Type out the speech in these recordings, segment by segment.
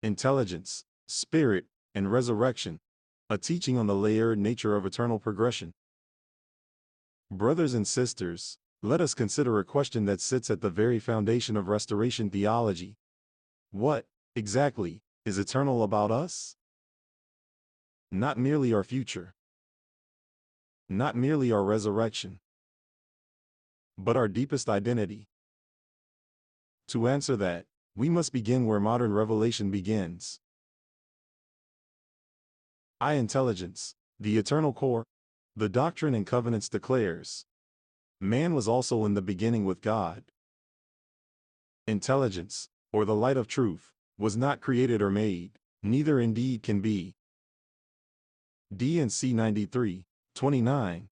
Intelligence, Spirit, and Resurrection, a teaching on the layered nature of eternal progression. Brothers and sisters, let us consider a question that sits at the very foundation of restoration theology. What, exactly, is eternal about us? Not merely our future, not merely our resurrection, but our deepest identity. To answer that, we must begin where modern revelation begins. Intelligence, the eternal core. The Doctrine and Covenants declares, man was also in the beginning with God. Intelligence, or the light of truth, was not created or made, neither indeed can be. D&C 93:29.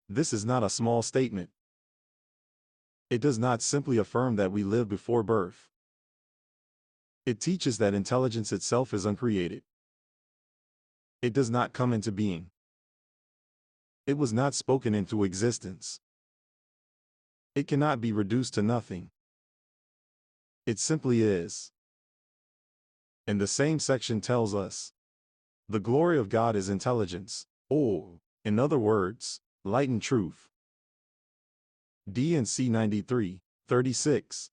This is not a small statement. It does not simply affirm that we live before birth. It teaches that intelligence itself is uncreated. It does not come into being. It was not spoken into existence. It cannot be reduced to nothing. It simply is. And the same section tells us, the glory of God is intelligence, or, in other words, light and truth. D&C 93:36.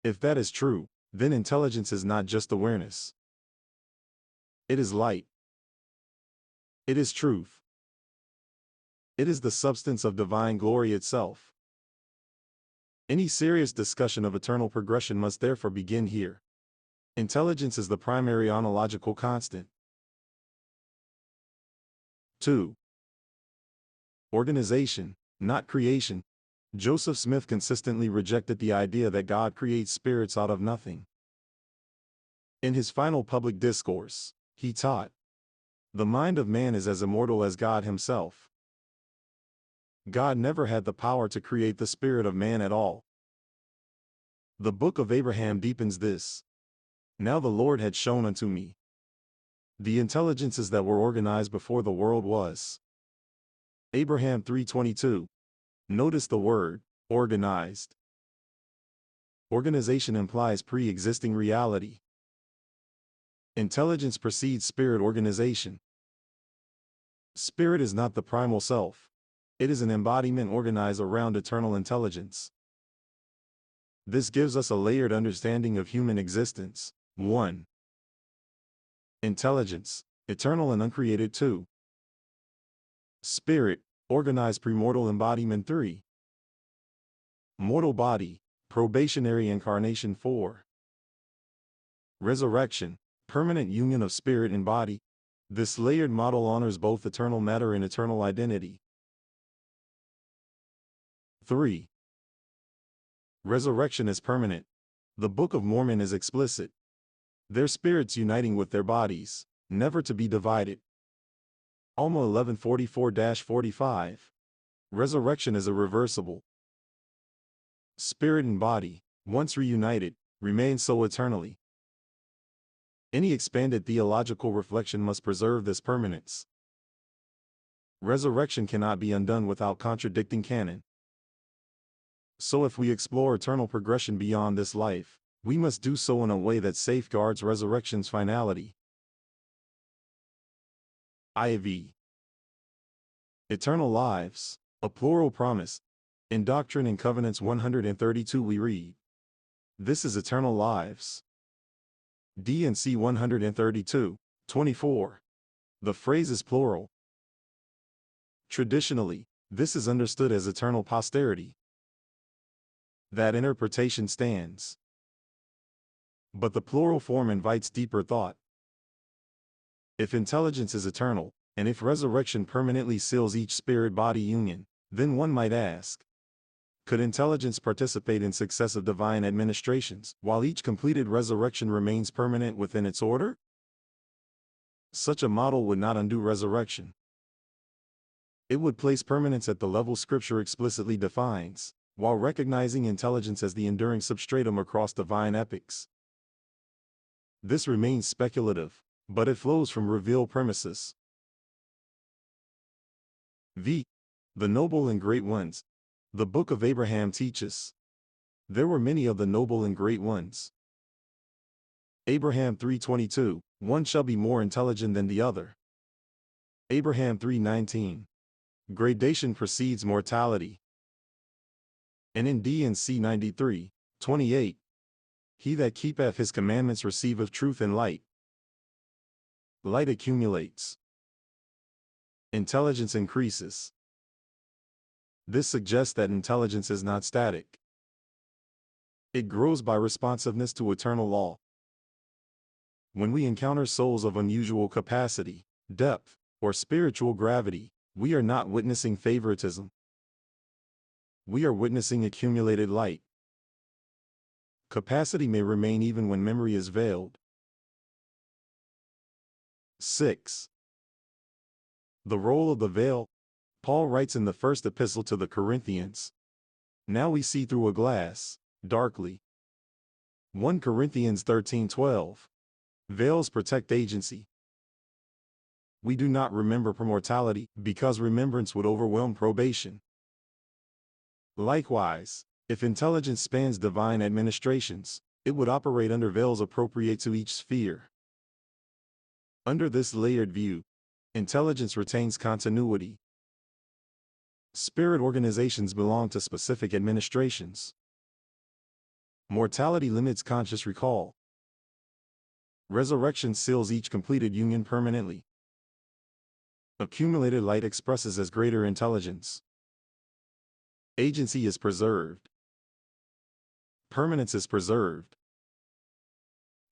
If that is true, then intelligence is not just awareness. It is light. It is truth. It is the substance of divine glory itself. Any serious discussion of eternal progression must therefore begin here. Intelligence is the primary ontological constant. 2. Organization, not creation. Joseph Smith consistently rejected the idea that God creates spirits out of nothing. In his final public discourse, he taught, the mind of man is as immortal as God himself. God never had the power to create the spirit of man at all. The Book of Abraham deepens this. Now the Lord had shown unto me the intelligences that were organized before the world was. Abraham 3:22. Notice the word, organized. Organization implies pre-existing reality. Intelligence precedes spirit organization. Spirit is not the primal self. It is an embodiment organized around eternal intelligence. This gives us a layered understanding of human existence. 1. Intelligence, eternal and uncreated. 2. Spirit, organized premortal embodiment. 3. Mortal body, probationary incarnation. 4. Resurrection, permanent union of spirit and body. This layered model honors both eternal matter and eternal identity. 3. Resurrection is permanent. The Book of Mormon is explicit. Their spirits uniting with their bodies, never to be divided. Alma 11:44-45. Resurrection is irreversible. Spirit and body, once reunited, remain so eternally. Any expanded theological reflection must preserve this permanence. Resurrection cannot be undone without contradicting canon. So if we explore eternal progression beyond this life, we must do so in a way that safeguards resurrection's finality. IV. Eternal lives, a plural promise. In Doctrine and Covenants 132 we read, this is eternal lives. D&C 132:24. The phrase is plural. Traditionally, this is understood as eternal posterity. That interpretation stands. But the plural form invites deeper thought. If intelligence is eternal, and if resurrection permanently seals each spirit-body union, then one might ask, could intelligence participate in successive divine administrations, while each completed resurrection remains permanent within its order? Such a model would not undo resurrection. It would place permanence at the level Scripture explicitly defines, while recognizing intelligence as the enduring substratum across divine epochs. This remains speculative, but it flows from revealed premises. V. The noble and great ones. The Book of Abraham teaches, there were many of the noble and great ones. Abraham 3:22, one shall be more intelligent than the other. Abraham 3:19. Gradation precedes mortality. And in D&C 93:28, he that keepeth his commandments receiveth truth and light. Light accumulates. Intelligence increases. This suggests that intelligence is not static. It grows by responsiveness to eternal law. When we encounter souls of unusual capacity, depth, or spiritual gravity, we are not witnessing favoritism. We are witnessing accumulated light. Capacity may remain even when memory is veiled. 6. The role of the veil. Paul writes in the first epistle to the Corinthians, now we see through a glass, darkly. 1 Corinthians 13:12. Veils protect agency. We do not remember premortality because remembrance would overwhelm probation. Likewise, if intelligence spans divine administrations, it would operate under veils appropriate to each sphere. Under this layered view, intelligence retains continuity. Spirit organizations belong to specific administrations. Mortality limits conscious recall. Resurrection seals each completed union permanently. Accumulated light expresses as greater intelligence. Agency is preserved. Permanence is preserved.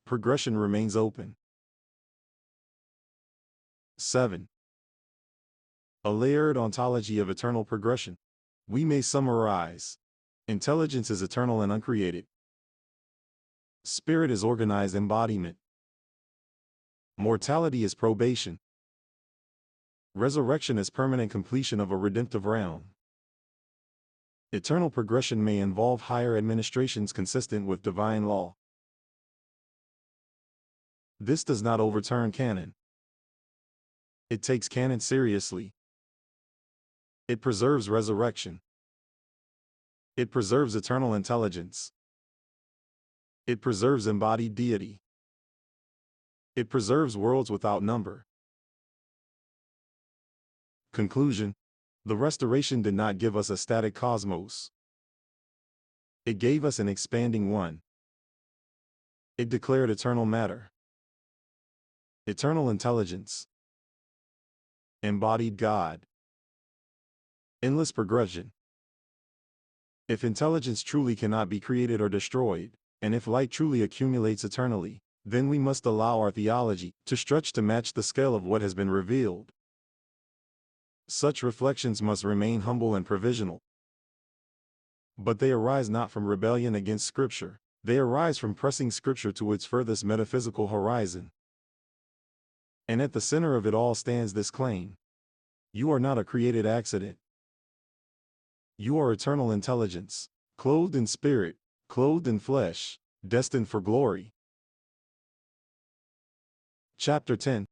Progression remains open. 7. A layered ontology of eternal progression. We may summarize. Intelligence is eternal and uncreated. Spirit is organized embodiment. Mortality is probation. Resurrection is permanent completion of a redemptive realm. Eternal progression may involve higher administrations consistent with divine law. This does not overturn canon. It takes canon seriously. It preserves resurrection. It preserves eternal intelligence. It preserves embodied deity. It preserves worlds without number. Conclusion: the restoration did not give us a static cosmos. It gave us an expanding one. It declared eternal matter, eternal intelligence, embodied God, endless progression. If intelligence truly cannot be created or destroyed, and if light truly accumulates eternally, then we must allow our theology to stretch to match the scale of what has been revealed. Such reflections must remain humble and provisional. But they arise not from rebellion against Scripture, they arise from pressing Scripture to its furthest metaphysical horizon. And at the center of it all stands this claim: you are not a created accident. You are eternal intelligence, clothed in spirit, clothed in flesh, destined for glory. Chapter 10.